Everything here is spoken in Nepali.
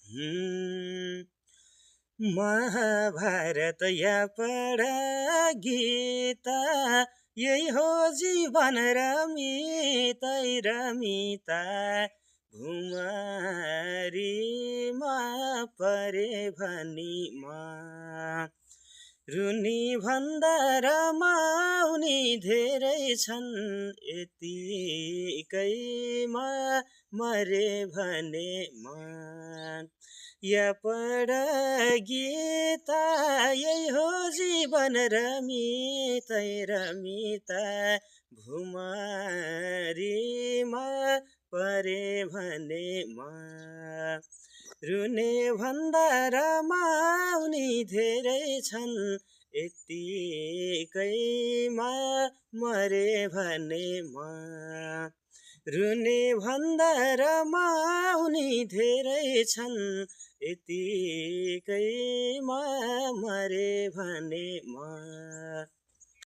हुँ, महाभारत या पढ गीता, यही हो जीवन रमितै रमिता। भुमारीमा परे भनी रुनी भन्दा रमाउनी धेरै छन्, यतिकैमा मरे भने या पढ गीता, यही हो जीवन रमितै रमिता। भुमारीमा परे भने रुने भन्दा रमाउनी धेरै छन्, यतिकैमा मरे भने रुने भन्दा रमाउनी धेरै छन्, यतिकैमा मरे भने